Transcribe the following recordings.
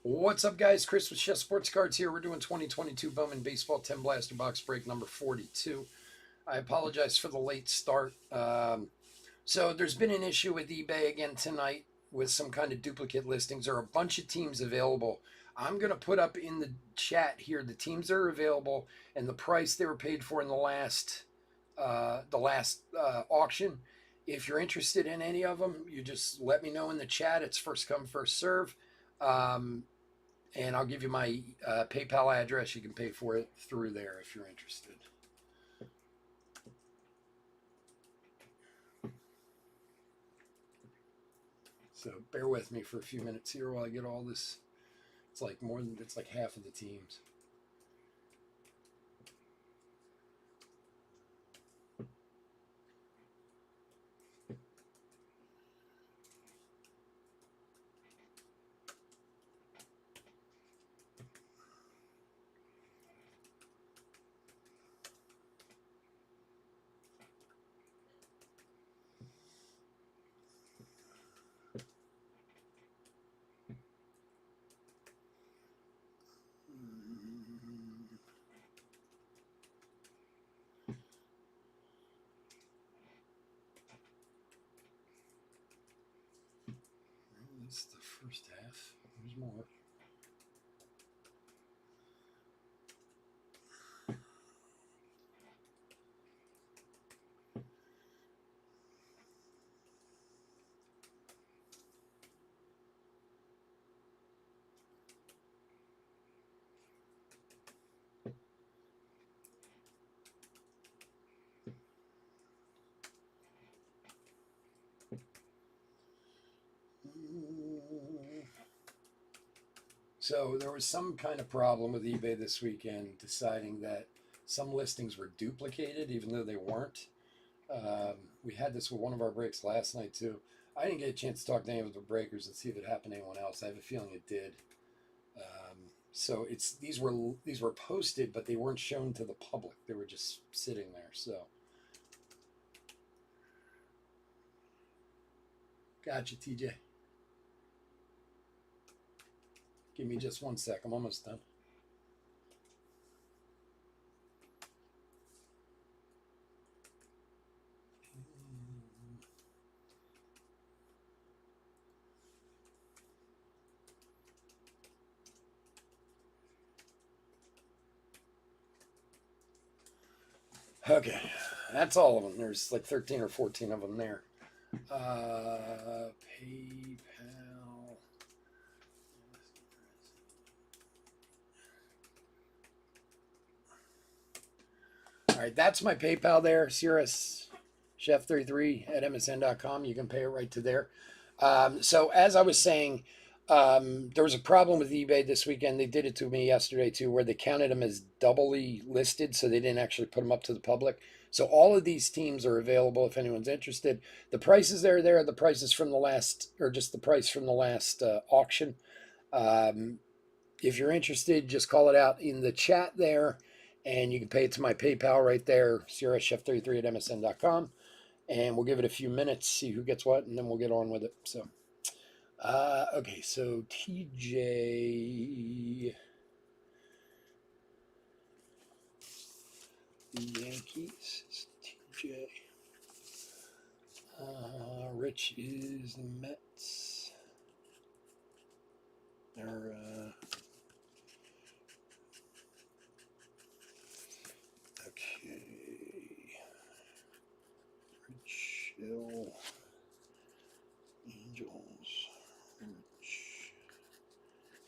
What's up, guys? Chris with Chef Sports Cards here. We're doing 2022 Bowman Baseball 10 Blaster Box Break number 42. I apologize for the late start. So there's been an issue with eBay again tonight with some kind of duplicate listings. There are a bunch of teams available. I'm going to put up in the chat here the teams that are available and the price they were paid for in the last auction. If you're interested in any of them, you just let me know in the chat. It's first come, first serve. And I'll give you my PayPal address. You can pay for it through there if you're interested. So bear with me for a few minutes here while I get all this. It's like half of the teams. That's the first half. There's more. So there was some kind of problem with eBay this weekend deciding that some listings were duplicated even though they weren't. We had this with one of our breaks last night too. I didn't get a chance to talk to any of the breakers and see if it happened to anyone else. I have a feeling it did. So these were posted, but they weren't shown to the public. They were just sitting there. So, gotcha, TJ. Give me just 1 sec. I'm almost done. Okay, that's all of them. There's like 13 or 14 of them there. PayPal. All right, that's my PayPal there. Cirrus Chef33 at MSN.com. You can pay it right to there. So as I was saying, there was a problem with eBay this weekend. They did it to me yesterday too, where they counted them as doubly listed, so they didn't actually put them up to the public. So all of these teams are available if anyone's interested. The prices there are the prices from the last, or just the price from the last auction. If you're interested, just call it out in the chat there, and you can pay it to my PayPal right there, CRSChef33 at MSN.com. And we'll give it a few minutes, see who gets what, and then we'll get on with it. So, okay, so TJ, the Yankees is TJ. Rich is the Mets. They're, okay. Rich Hill. Angels. Rich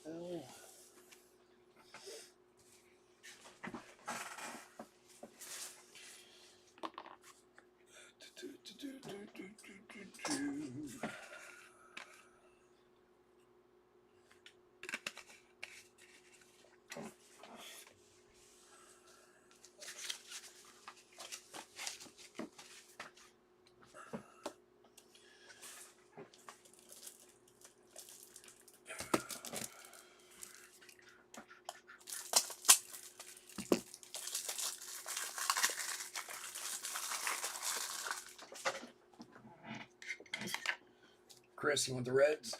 Hill. Chris, you want the Reds?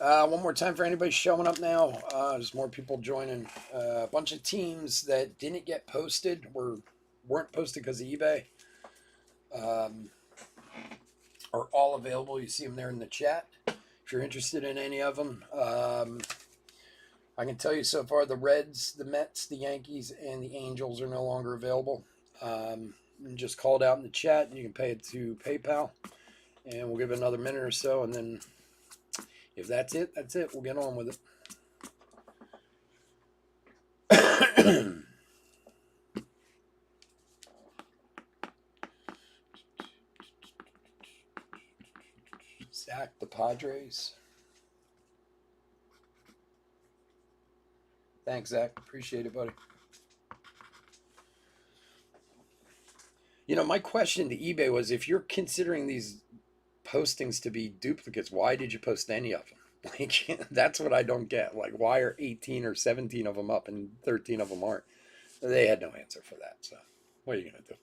One more time for anybody showing up now. There's more people joining. A bunch of teams that didn't get posted weren't posted because of eBay. Um, are all available. You see them there in the chat. If you're interested in any of them, I can tell you so far the Reds, the Mets, the Yankees, and the Angels are no longer available. Just call it out in the chat, and you can pay it to PayPal. And we'll give it another minute or so, and then if that's it, that's it. We'll get on with it. Zach, the Padres. Thanks, Zach. Appreciate it, buddy. You know, my question to eBay was, if you're considering these postings to be duplicates, why did you post any of them? Like, that's what I don't get. Like, why are 18 or 17 of them up and 13 of them aren't? They had no answer for that. So, what are you going to do?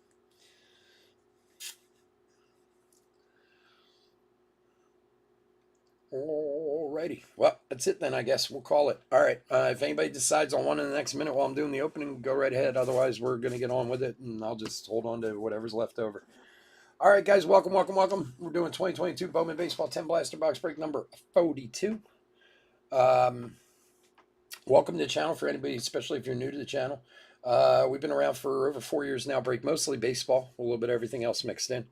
Alrighty. Well, that's it then, I guess. We'll call it. All right. If anybody decides on one in the next minute while I'm doing the opening, go right ahead. Otherwise, we're going to get on with it, and I'll just hold on to whatever's left over. All right, guys. Welcome, welcome, welcome. We're doing 2022 Bowman Baseball 10 Blaster Box Break number 42. Welcome to the channel for anybody, especially if you're new to the channel. We've been around for over 4 years now. Break mostly baseball, a little bit of everything else mixed in.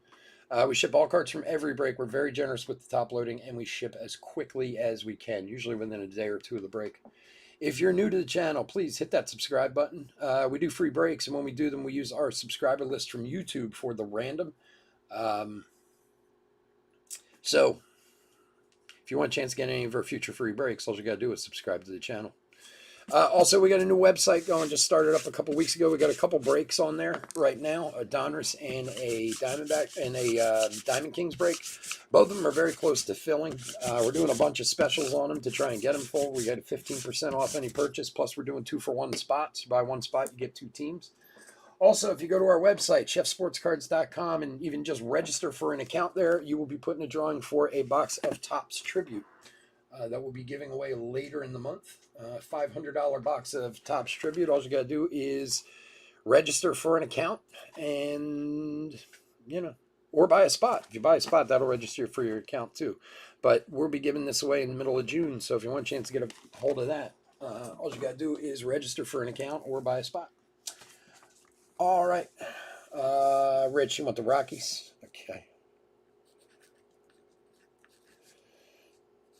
We ship all cards from every break. We're very generous with the top loading, and we ship as quickly as we can, usually within a day or two of the break. If you're new to the channel, please hit that subscribe button. We do free breaks, and when we do them, we use our subscriber list from YouTube for the random. So if you want a chance to get any of our future free breaks, all you got to do is subscribe to the channel. Also, we got a new website going. Just started up a couple weeks ago. We got a couple breaks on there right now, a Donruss and a Diamondback and a Diamond Kings break. Both of them are very close to filling. We're doing a bunch of specials on them to try and get them full. We got 15% off any purchase. Plus, we're doing 2-for-1 spots. You buy one spot, you get 2 teams. Also, if you go to our website, chefsportscards.com, and even just register for an account there, you will be put in a drawing for a box of Topps Tribute. That we'll be giving away later in the month. $500 box of Topps Tribute. All you got to do is register for an account and, or buy a spot. If you buy a spot, that'll register for your account too. But we'll be giving this away in the middle of June. So if you want a chance to get a hold of that, all you got to do is register for an account or buy a spot. All right. Rich, you want the Rockies? Okay.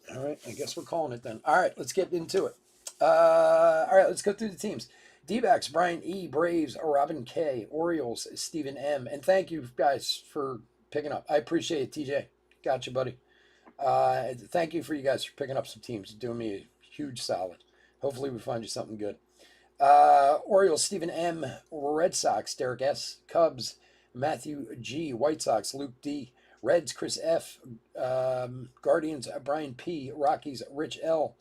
All right, I guess we're calling it then. All right, let's get into it. All right, let's go through the teams. D-backs, Brian E. Braves, Robin K. Orioles, Stephen M. And thank you guys for picking up. I appreciate it, TJ. Gotcha, buddy. Thank you for you guys for picking up some teams. You're doing me a huge solid. Hopefully we find you something good. Orioles, Stephen M. Red Sox, Derek S. Cubs, Matthew G. White Sox, Luke D. Reds, Chris F. Guardians, Brian P. Rockies, Rich L.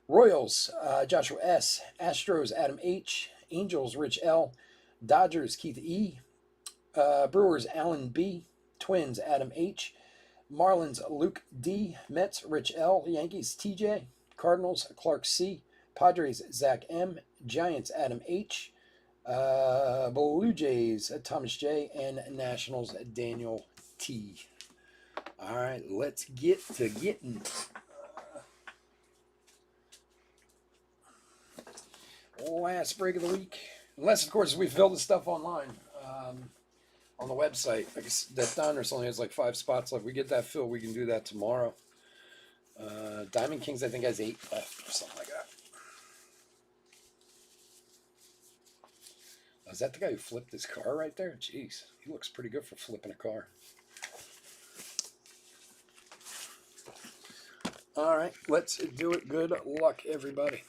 Royals, Joshua S. Astros, Adam H. Angels, Rich L. Dodgers, Keith E. Brewers, Alan B. Twins, Adam H. Marlins, Luke D. Mets, Rich L. Yankees, TJ. Cardinals, Clark C. Padres, Zach M. Giants, Adam H. Blue Jays, Thomas J. And Nationals, Daniel T. All right, let's get to getting. Last break of the week. Unless, of course, we fill the stuff online on the website. I guess that Donruss only has like 5 spots left. We get that filled, we can do that tomorrow. Diamond Kings, I think, has 8 left or something like that. Is that the guy who flipped his car right there? Jeez, he looks pretty good for flipping a car. All right, let's do it. Good luck, everybody.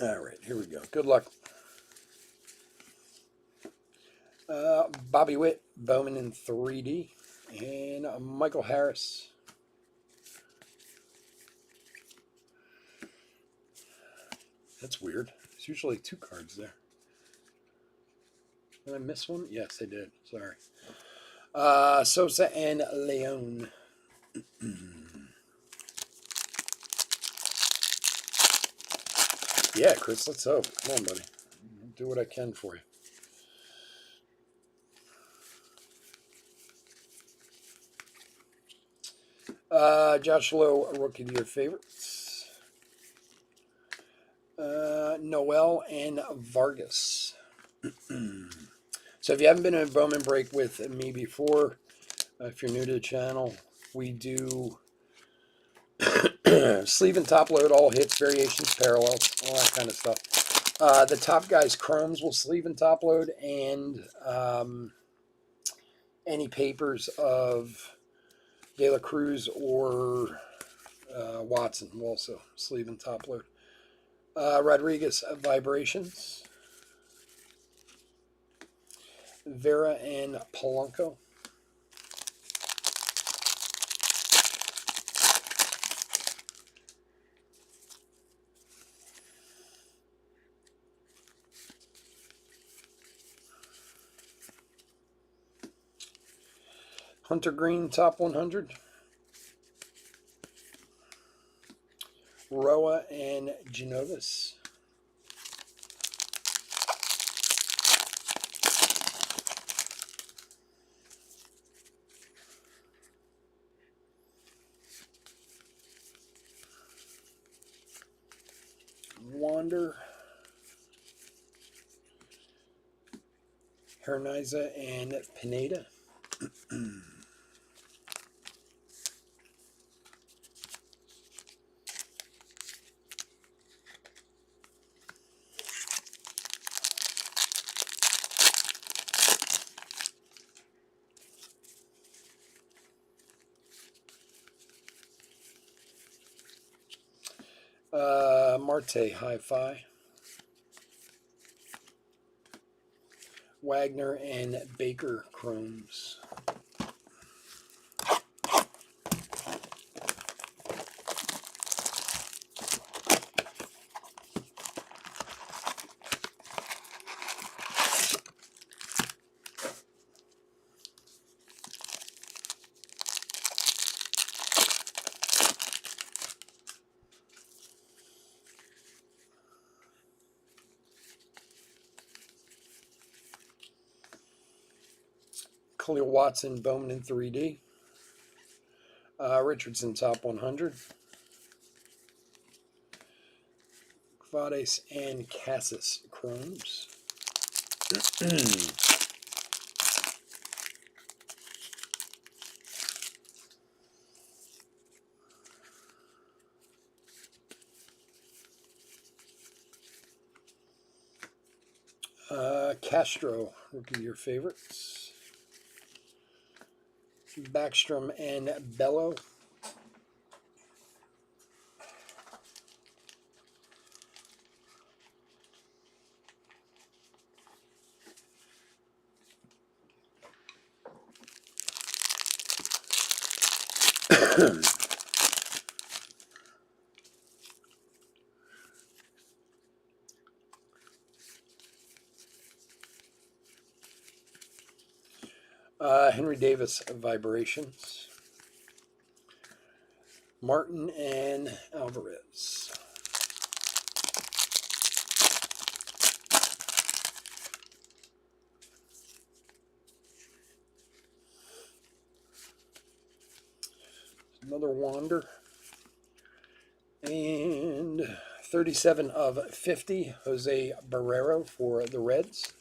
All right, here we go. Good luck. Bobby Witt, Bowman in 3D, and Michael Harris. That's weird. There's usually 2 cards there. Did I miss one? Yes, I did. Sorry. Sosa and Leon. Yeah, Chris, let's hope. Come on, buddy. I'll do what I can for you. Josh Lowe, Rookie of the Year favorites. Noel and Vargas. So if you haven't been in a Bowman break with me before, if you're new to the channel, we do sleeve and top load, all hits, variations, parallels, all that kind of stuff. The top guys' chromes will sleeve and top load, and any papers of De La Cruz or Watson will also sleeve and top load. Rodriguez, Vibrations. Vera and Polanco. Hunter Green, top 100. Roa and Genovis. Wander. Herniza and Pineda. Marte, Hi-Fi. Wagner and Baker, Chromes. Khalil Watson, Bowman in 3D. Richardson, top 100. Vades and Cassis, Chromes. Castro, Rookie of Your favorites. Backstrom and Bello. Henry Davis, Vibrations. Martin and Alvarez. Another Wander. And 37 of 50, Jose Barrero for the Reds.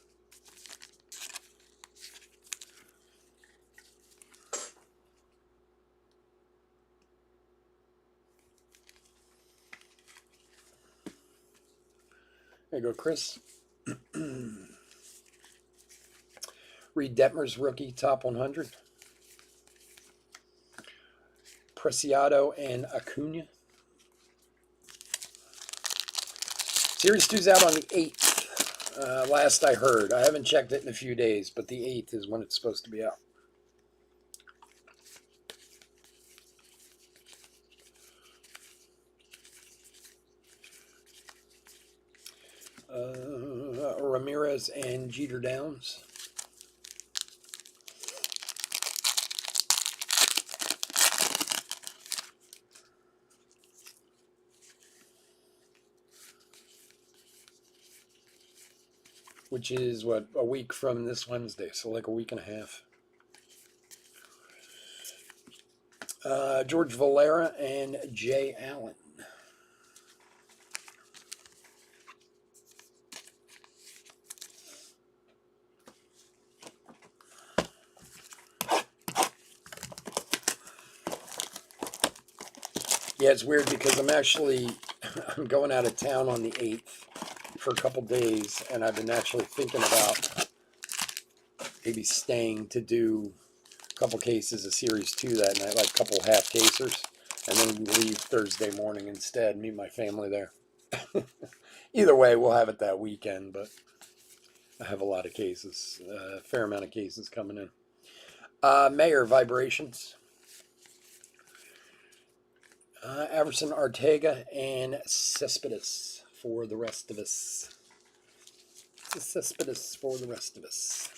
There you go, Chris. Reed Detmer's rookie, top 100. Preciado and Acuna. Series 2's out on the 8th. Last I heard. I haven't checked it in a few days, but the 8th is when it's supposed to be out. Ramirez and Jeter Downs. Which is, what, a week from this Wednesday, so like a week and a half. George Valera and Jay Allen. Yeah, it's weird because I'm going out of town on the 8th for a couple days, and I've been actually thinking about maybe staying to do a couple cases of Series 2 that night, like a couple half casers, and then leave Thursday morning instead, meet my family there. Either way, we'll have it that weekend, but I have a lot of cases, a fair amount of cases coming in. Mayor Vibrations. Everson Ortega and Cespedes for the rest of us. Cespedes for the rest of us.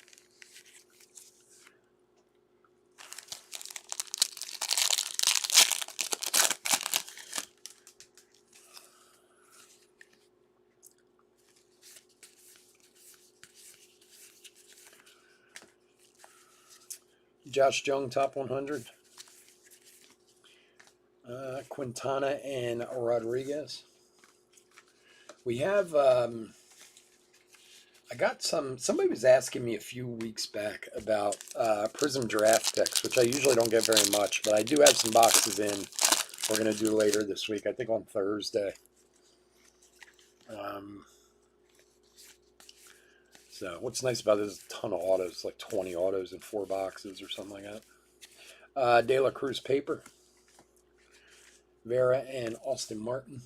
Josh Jung, top 100. Quintana and Rodriguez. We have, I got somebody was asking me a few weeks back about Prism Draft Picks, which I usually don't get very much, but I do have some boxes in we're going to do later this week, I think on Thursday. So what's nice about it is a ton of autos, like 20 autos in 4 boxes or something like that. De La Cruz Paper. Vera and Austin Martin.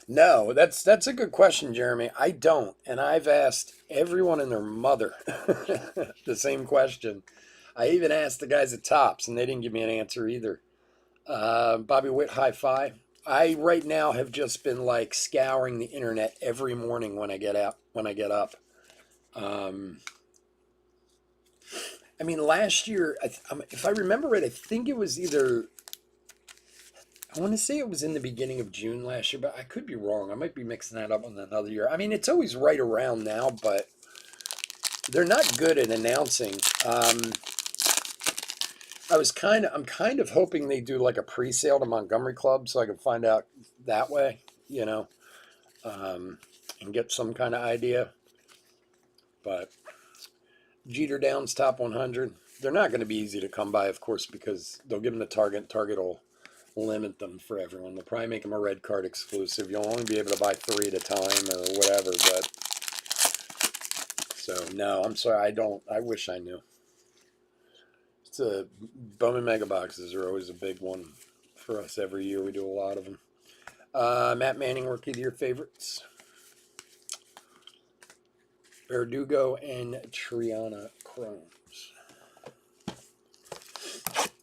No, that's a good question, Jeremy. I don't, and I've asked everyone and their mother the same question. I even asked the guys at Tops, and they didn't give me an answer either. Bobby Witt, high five. I right now have just been like scouring the internet every morning when I get up. I mean, last year, if I remember right, I think it was either. I want to say it was in the beginning of June last year, but I could be wrong. I might be mixing that up with another year. I mean, it's always right around now, but they're not good at announcing. I'm kind of hoping they do like a pre-sale to Montgomery Club so I can find out that way, and get some kind of idea. But Jeter Downs top 100. They're not going to be easy to come by, of course, because they'll give them the Target. Target will limit them for everyone. They'll probably make them a red card exclusive. You'll only be able to buy 3 at a time or whatever. But so no, I'm sorry. I wish I knew. It's a Bowman Mega Boxes are always a big one for us every year. We do a lot of them. Matt Manning, Rookie of the Year favorites. Verdugo and Triana Chromes.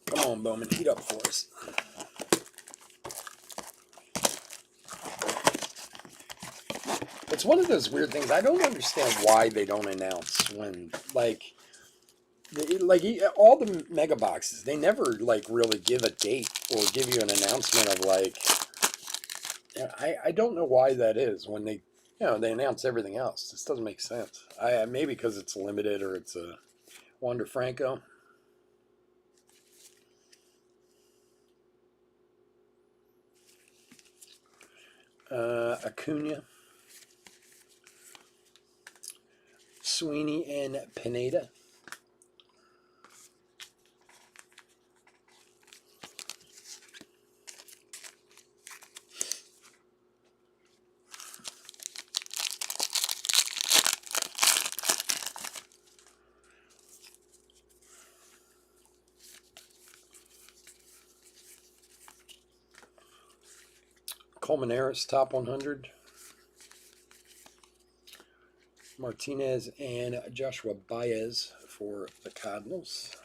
Come on, Bowman, heat up for us. It's one of those weird things. I don't understand why they don't announce when, like all the mega boxes, they never like really give a date or give you an announcement of like. I don't know why that is when they announce everything else. This doesn't make sense. Maybe because it's limited or it's a Wander Franco. Acuna. Sweeney and Pineda. Colmenares, top 100. Martinez and Joshua Baez for the Cardinals.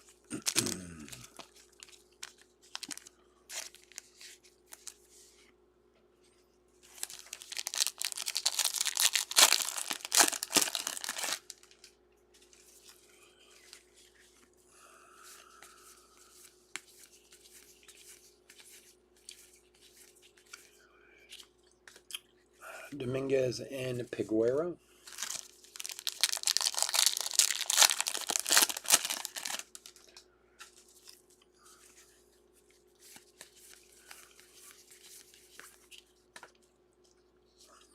Dominguez and Piguero.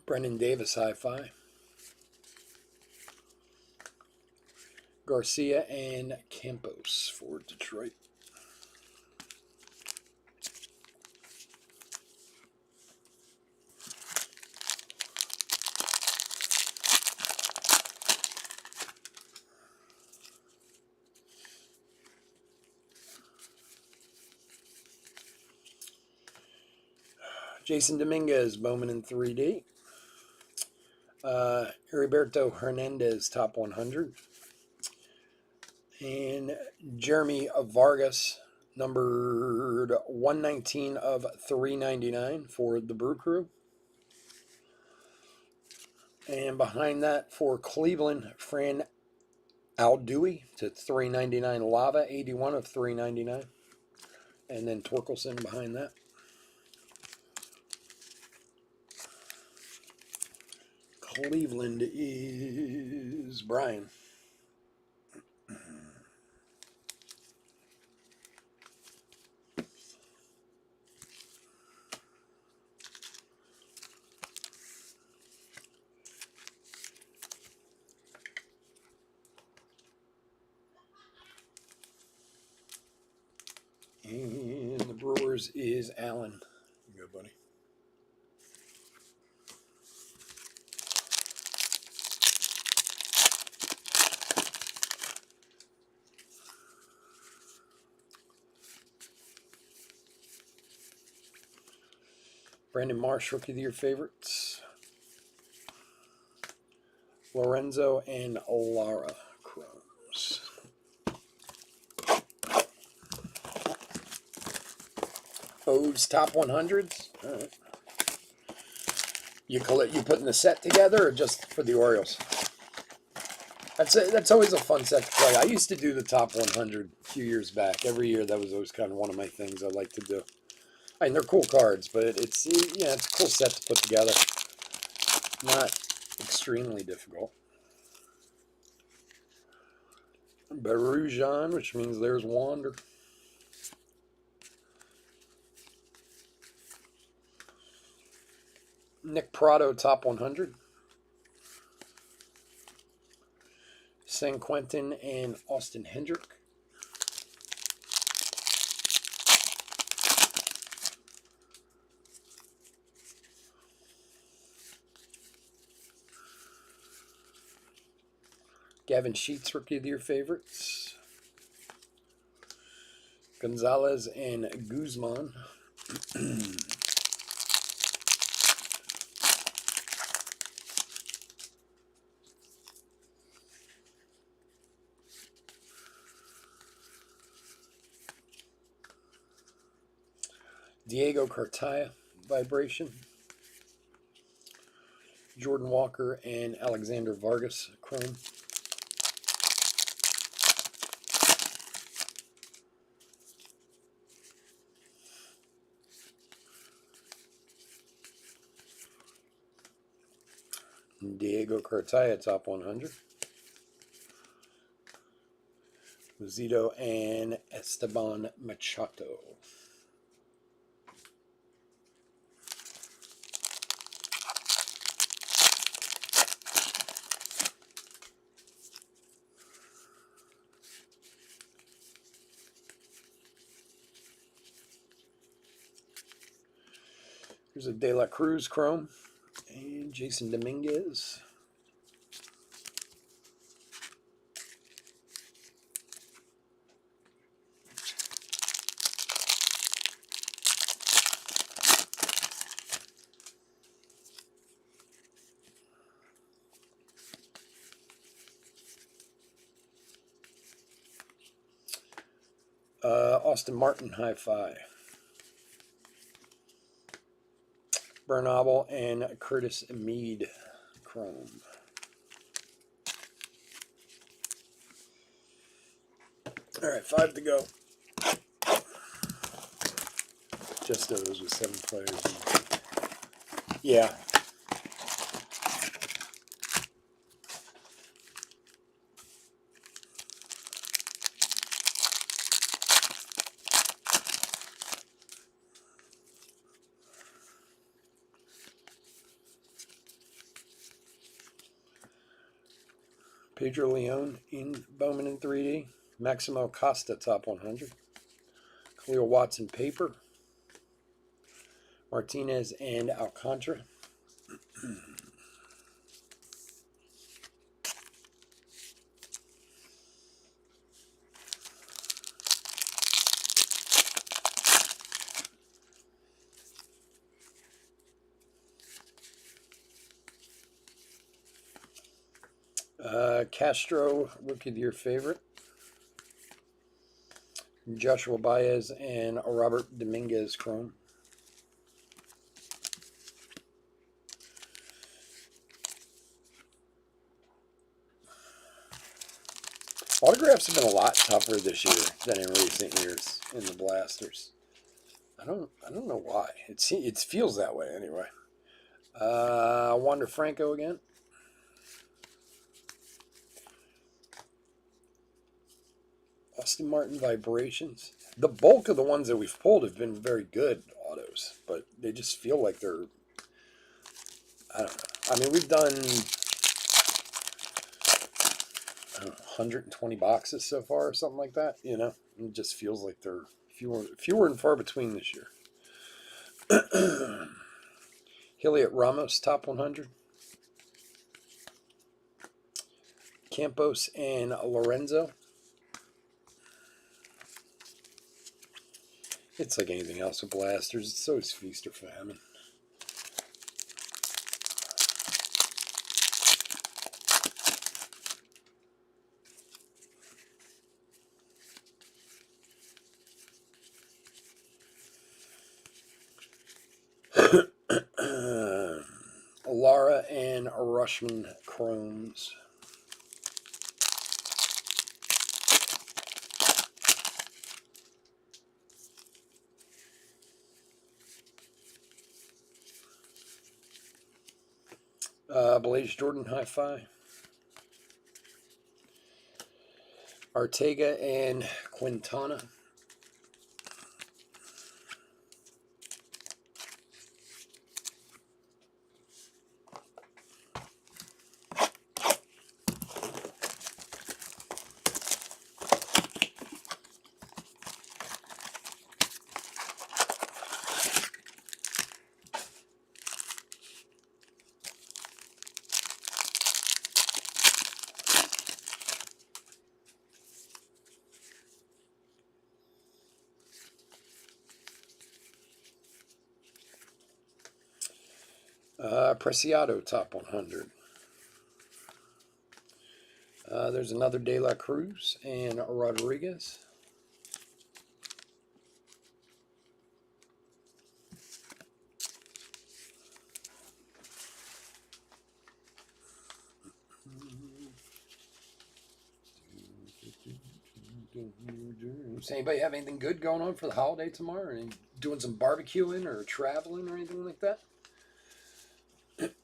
Brendan Davis, hi-fi. Garcia and Campos for Detroit. Jason Dominguez, Bowman in 3D. Heriberto Hernandez, top 100. And Jeremy Vargas, numbered 119 of 399 for the Brew Crew. And behind that for Cleveland, Fran Aldui to 399 Lava, 81 of 399. And then Torkelson behind that. Cleveland is Brian. And the Brewers is Allen. Good, buddy. Brandon Marsh, Rookie of the Year favorites. Lorenzo and Lara Chromes. O's top 100s. All right. You putting the set together or just for the Orioles? That's always a fun set to play. I used to do the top 100 a few years back. Every year, that was always kind of one of my things I like to do. I mean, they're cool cards, but it's a cool set to put together. Not extremely difficult. Barujan, which means there's Wander. Nick Prado, top 100. San Quentin and Austin Hendrick. Gavin Sheets, Rookie of the Year favorites. Gonzalez and Guzman. Diego Cartaya, Vibration. Jordan Walker and Alexander Vargas, Chrome. Diego Cartaya, top 100. Zito and Esteban Machado. Here's a De La Cruz Chrome and Jason Dominguez. Austin Martin Hi-Fi. Bernabel and Curtis Mead Chrome. All right, 5 to go. Just those with 7 players. Yeah. Pedro Leon in Bowman in 3D. Maximo Costa top 100. Khalil Watson paper. Martinez and Alcantara. Castro, rookie of the year favorite. Joshua Baez and Robert Dominguez Chrome. Autographs have been a lot tougher this year than in recent years in the blasters. I don't know why. It feels that way anyway. Wander Franco again. Austin Martin Vibrations. The bulk of the ones that we've pulled have been very good autos, but they just feel like they're, I don't know. I mean, we've done, I don't know, 120 boxes so far or something like that, you know? It just feels like they're fewer and far between this year. Heliot Ramos, top 100. Campos and Lorenzo. It's like anything else with blasters. It's always feast or famine. Lara and Rushman Chromes. Blaze Jordan Hi-Fi. Artega and Quintana. Preciado top 100. There's another De La Cruz and Rodriguez. Does anybody have anything good going on for the holiday tomorrow? Or doing some barbecuing or traveling or anything like that?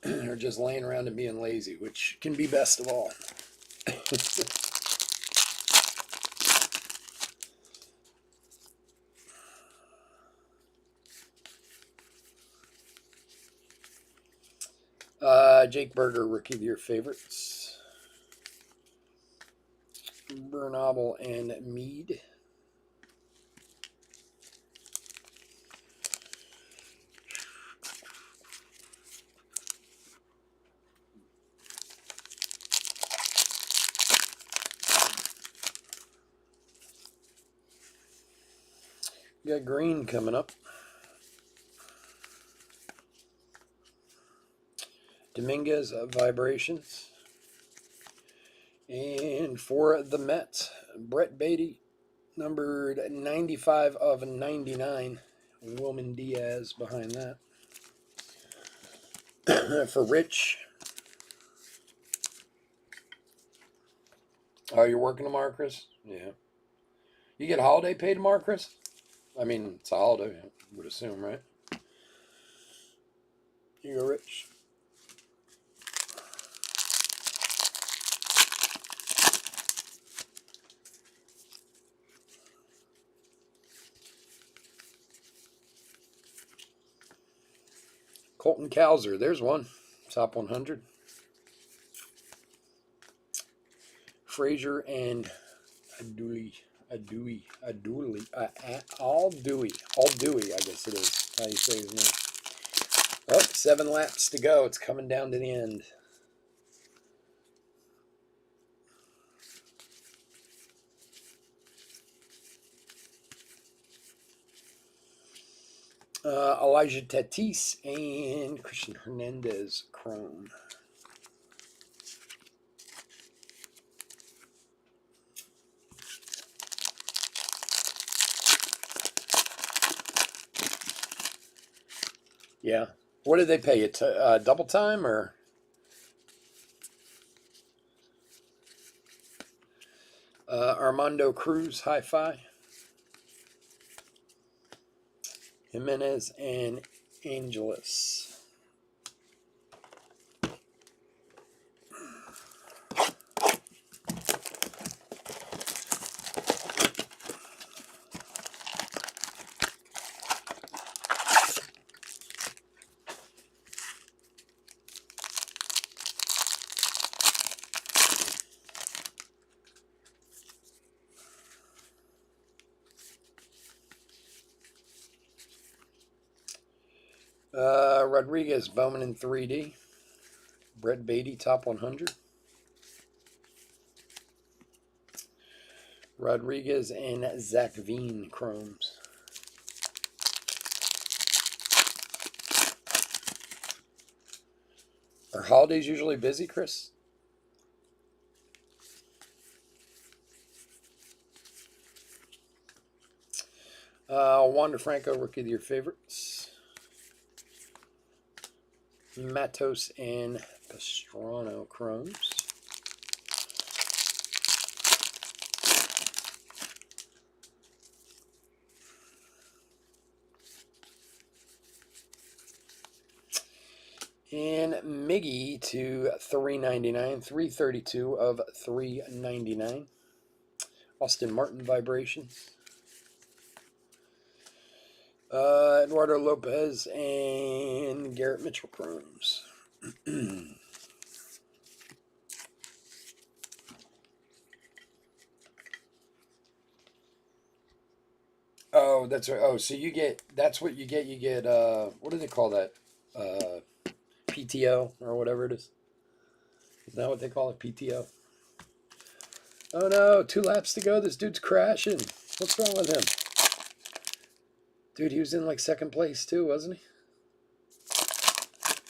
Or just laying around and being lazy, which can be best of all. Jake Berger, rookie of the year favorites. Bernabel and Mead. We got green coming up. Dominguez Vibrations. And for the Mets, Brett Beatty, Numbered 95 of 99. Wilman Diaz behind that. For Rich. Oh, you're working tomorrow, Chris? Yeah. You get holiday pay tomorrow, Chris? I mean, it's a holiday, I would assume, right? You go, Rich. Colton Cowser, there's one. Top 100. Frazier and Adui, All Dewey, I guess it is how you say his name. Oh, 7 laps to go. It's coming down to the end. Elijah Tatis and Christian Hernandez Chrome. Yeah. What did they pay you? Double time or? Armando Cruz, hi-fi. Jimenez and Angeles. Rodriguez, Bowman in 3D. Brett Beatty, top 100. Rodriguez and Zach Veen, Chromes. Are holidays usually busy, Chris? Wander Franco, Rookie of the Year favorites. Matos and Pastrano, Chromes. And Miggy to 399, 332 of 399. Austin Martin vibrations. Eduardo Lopez and Garrett Mitchell Chromes. Oh, that's right. Oh, so you get, that's what you get. You get, what do they call that? PTO or whatever it is. Is that what they call it? PTO? Oh no, 2 laps to go. This dude's crashing. What's wrong with him? Dude, he was in like 2nd place too, wasn't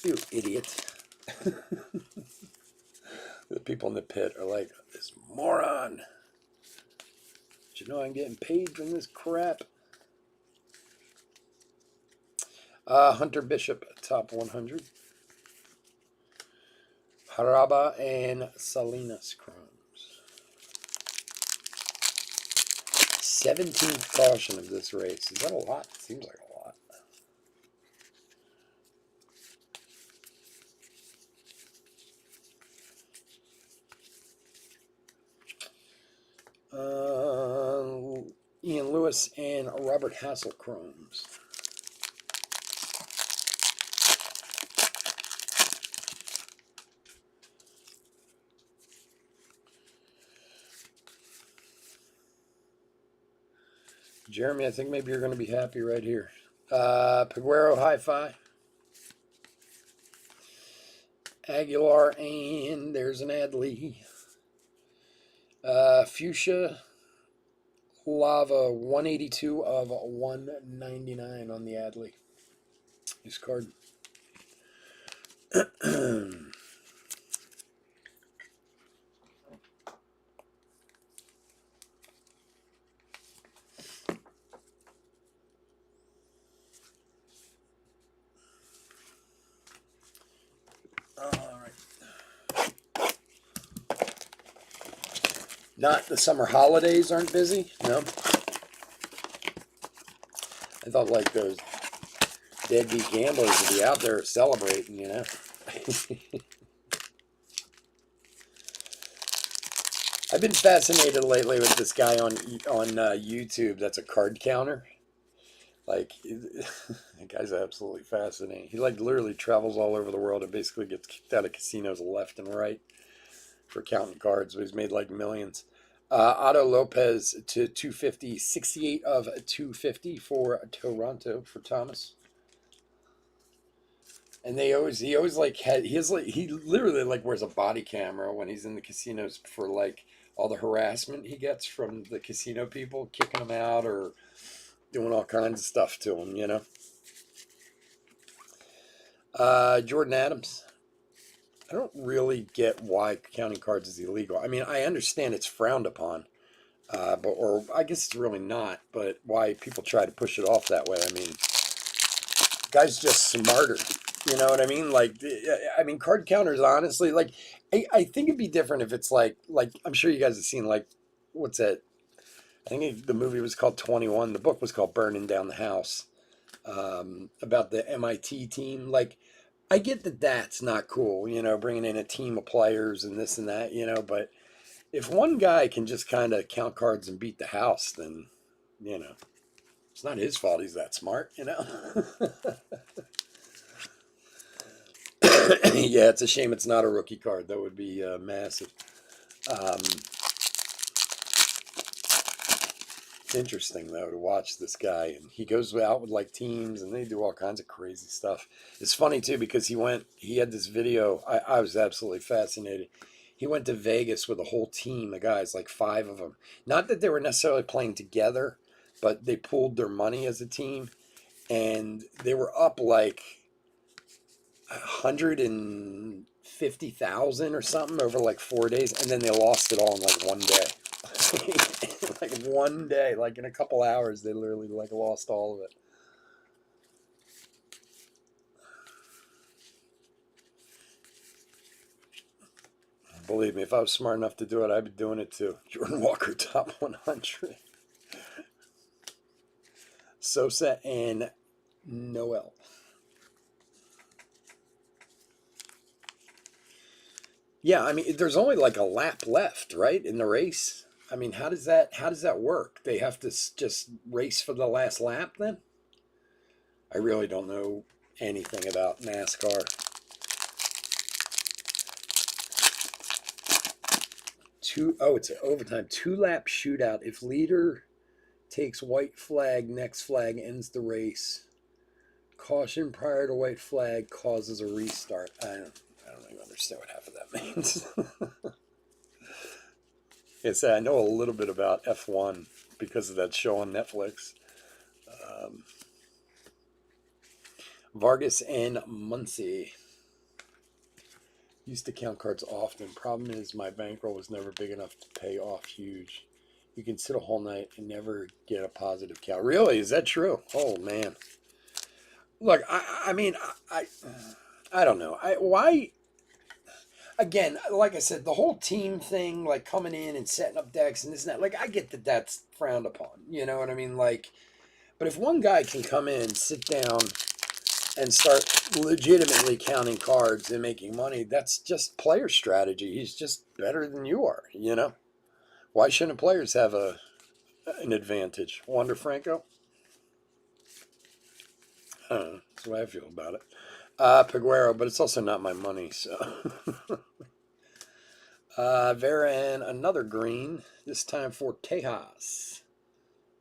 he? You idiot. The people in the pit are like, this moron. Did you know I'm getting paid from this crap? Hunter Bishop, top 100. Haraba and Salinas Chromes. 17th caution of this race. Is that a lot? Seems like a lot. Ian Lewis and Robert Hassel Chromes. Jeremy, I think maybe you're going to be happy right here. Peguero hi-fi. Aguilar, and there's an Adley. Fuchsia Lava, 182 of 199 on the Adley. This card. Not the summer holidays aren't busy, no. I thought like those deadbeat gamblers would be out there celebrating, you know. I've been fascinated lately with this guy on YouTube that's a card counter. Like, that guy's absolutely fascinating. He like literally travels all over the world and basically gets kicked out of casinos left and right for counting cards. But he's made like millions. Otto Lopez to 250, 68 of 250 for Toronto for Thomas. And he always like he literally like wears a body camera when he's in the casinos for like all the harassment he gets from the casino people kicking him out or doing all kinds of stuff to him, you know. Jordan Adams. I don't really get why counting cards is illegal. I mean, I understand it's frowned upon, or I guess it's really not. But why people try to push it off that way? I mean, guy's just smarter. You know what I mean? Like, I mean, card counters. Honestly, like, I think it'd be different if it's like I'm sure you guys have seen like, what's that? I think the movie was called 21. The book was called Burning Down the House, about the MIT team. Like, I get that that's not cool, you know, bringing in a team of players and this and that, you know, but if one guy can just kind of count cards and beat the house, then, you know, it's not his fault he's that smart, you know. Yeah, it's a shame it's not a rookie card. That would be massive. It's interesting though to watch this guy, and he goes out with like teams, and they do all kinds of crazy stuff. It's funny too because he had this video. I was absolutely fascinated. He went to Vegas with a whole team of guys, like 5 of them. Not that they were necessarily playing together, but they pooled their money as a team, and they were up like 150,000 or something over like 4 days, and then they lost it all in like one day. Like one day, like in a couple hours, they literally like lost all of it. Believe me, if I was smart enough to do it, I'd be doing it too. Jordan Walker, top 100. Sosa and Noel. Yeah, I mean, there's only like a lap left, right, in the race. I mean, how does that work? They have to just race for the last lap then? I really don't know anything about NASCAR. It's an overtime 2-lap shootout. If leader takes white flag, next flag ends the race. Caution prior to white flag causes a restart. I don't even understand what half of that means. Yes, I know a little bit about F1 because of that show on Netflix. Vargas and Muncie. Used to count cards often. Problem is my bankroll was never big enough to pay off huge. You can sit a whole night and never get a positive count. Really? Is that true? Oh, man. Look, I mean, I don't know. Why? Again, like I said, the whole team thing, like coming in and setting up decks and this and that, like I get that that's frowned upon. You know what I mean? Like, but if one guy can come in, sit down, and start legitimately counting cards and making money, that's just player strategy. He's just better than you are, you know? Why shouldn't players have an advantage? Wander Franco? I don't know. That's the way I feel about it. Peguero, but it's also not my money, so. Vera and another green, this time for Tejas.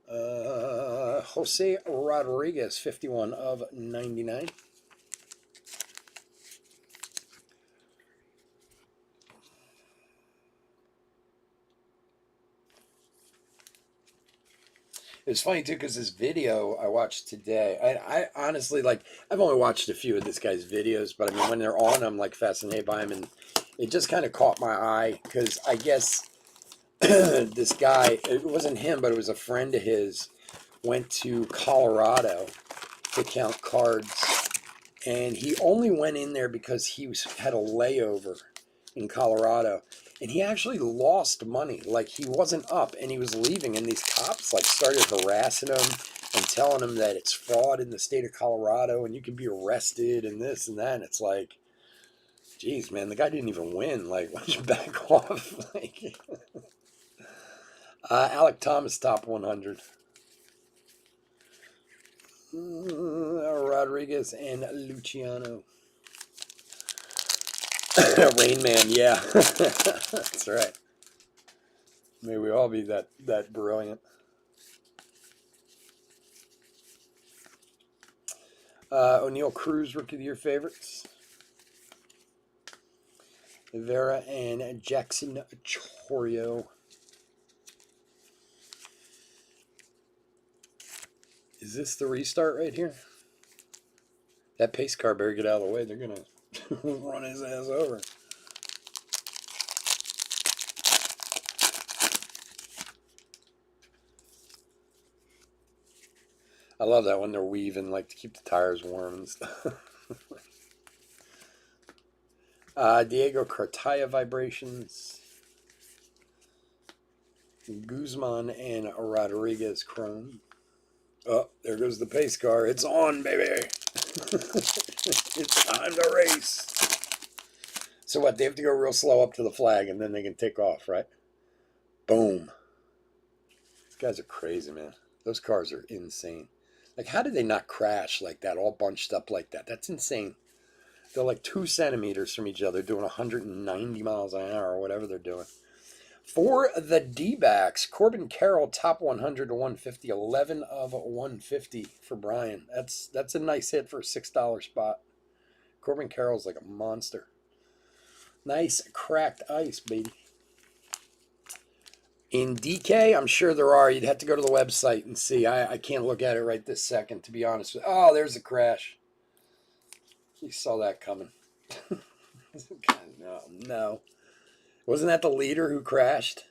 Jose Rodriguez, 51 of 99. It's funny too because this video I watched today, I honestly like. I've only watched a few of this guy's videos, but I mean when they're on, I'm like fascinated by him, and it just kind of caught my eye because I guess this guy, it wasn't him, but it was a friend of his, went to Colorado to count cards, and he only went in there because had a layover in Colorado, and he actually lost money. Like, he wasn't up, and he was leaving, and these cops like started harassing him and telling him that it's fraud in the state of Colorado, and you can be arrested and this and that. And it's like, geez, man, the guy didn't even win. Like, why don't you back off? Like, Alec Thomas, top 100. Rodriguez and Luciano. Rain Man, yeah. That's right. May we all be that brilliant. O'Neal Cruz, Rookie of the Year favorites. Rivera and Jackson Chorio. Is this the restart right here? That pace car better get out of the way. They're going to run his ass over. I love that when they're weaving, like, to keep the tires warm and stuff. Diego Cartaya vibrations. Guzman and Rodriguez chrome. Oh, there goes the pace car. It's on, baby. It's time to race. So what? They have to go real slow up to the flag, and then they can take off, right? Boom. These guys are crazy, man. Those cars are insane. Like, how did they not crash like that, all bunched up like that? That's insane. They're like 2 centimeters from each other, doing 190 miles an hour or whatever they're doing. For the D-backs, Corbin Carroll, top 100 to 150, 11 of 150 for Brian. That's a nice hit for a $6 spot. Corbin Carroll's like a monster. Nice cracked ice, baby. In DK, I'm sure there are. You'd have to go to the website and see. I can't look at it right this second, to be honest. Oh, there's a crash. You saw that coming. No. Wasn't that the leader who crashed?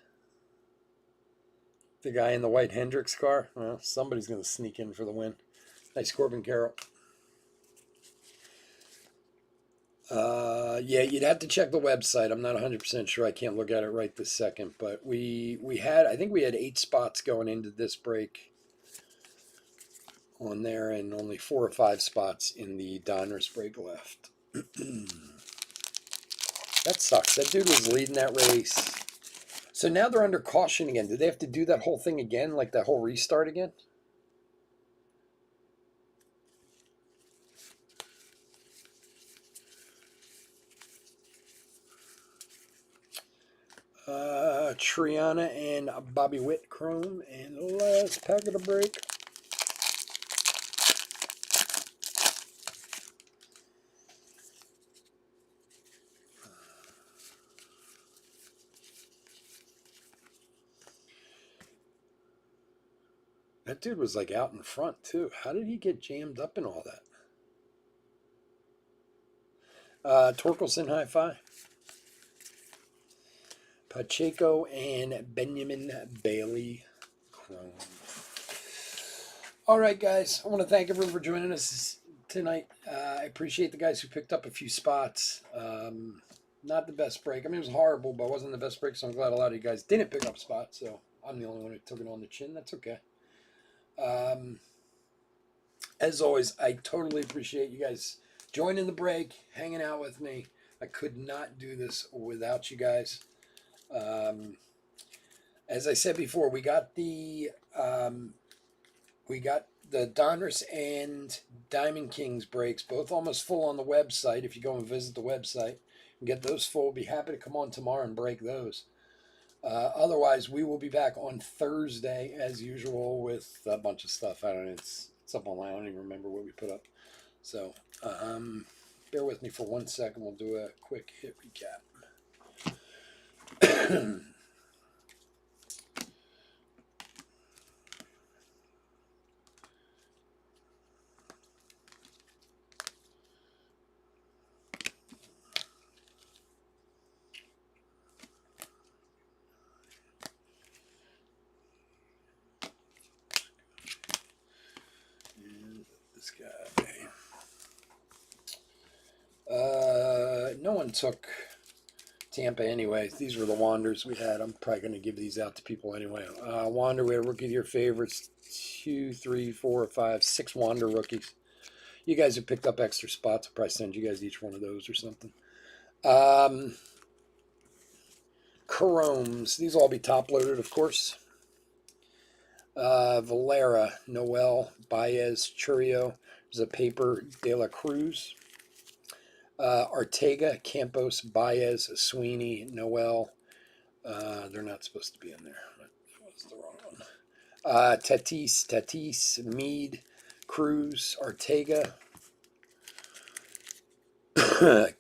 The guy in the white Hendricks car? Well, somebody's going to sneak in for the win. Nice Corbin Carroll. Yeah, you'd have to check the website. I'm not 100% sure. I can't look at it right this second. But I think we had 8 spots going into this break on there, and only 4 or 5 spots in the Donruss break left. That sucks. That dude was leading that race. So now they're under caution again. Did they have to do that whole thing again, like that whole restart again? Triana and Bobby Witt chrome, and the last packet of break. That dude was like out in front too. How did he get jammed up in all that? Torkelson Hi-Fi. Pacheco and Benjamin Bailey chrome. All right, guys. I want to thank everyone for joining us tonight. I appreciate the guys who picked up a few spots. Not the best break. I mean, it was horrible, but it wasn't the best break, so I'm glad a lot of you guys didn't pick up spots. So I'm the only one who took it on the chin. That's okay. As always, I totally appreciate you guys joining the break, hanging out with me. I could not do this without you guys. As I said before, we got the Donruss and Diamond Kings breaks, both almost full on the website. If you go and visit the website and get those full, be happy to come on tomorrow and break those. Otherwise, we will be back on Thursday as usual with a bunch of stuff. I don't know. It's up online. I don't even remember what we put up. So bear with me for 1 second. We'll do a quick hit recap. This guy. No one took Tampa anyways. These were the Wanders we had. I'm probably going to give these out to people anyway. Wander, we had rookie of your favorites. 2, 3, 4, 5, 6 Wander rookies. You guys have picked up extra spots. I'll probably send you guys each one of those or something. Chromes. These will all be top loaded, of course. Valera, Noel, Baez, Churio. There's a paper, De La Cruz. Ortega, Campos, Baez, Sweeney, Noel. They're not supposed to be in there. That was the wrong one. Tatis, Mead, Cruz, Ortega,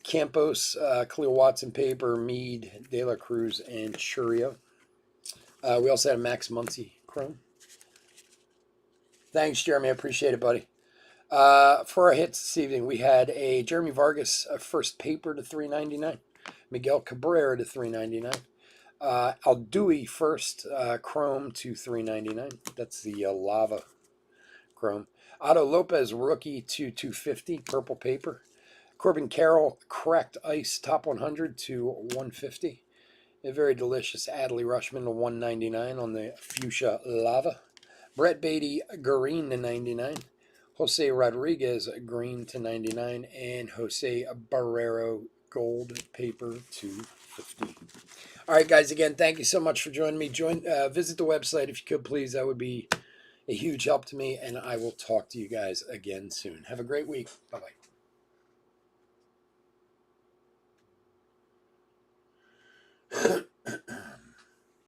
Campos, Khalil Watson, paper, Mead, De La Cruz, and Churio. We also had a Max Muncy Chrome. Thanks, Jeremy. I appreciate it, buddy. For our hits this evening, we had a Jeremy Vargas first paper to $3.99, Miguel Cabrera to $3.99, Alduy first Chrome to $3.99. That's the Lava Chrome. Otto Lopez rookie to $2.50, purple paper. Corbin Carroll cracked ice top 100 to $1.50. A very delicious Adley Rushman to $1.99 on the fuchsia Lava. Brett Beatty green to $99. Jose Rodriguez green to $99, and Jose Barrero gold paper to $50. All right, guys. Again, thank you so much for joining me. Visit the website if you could, please. That would be a huge help to me, and I will talk to you guys again soon. Have a great week. Bye bye.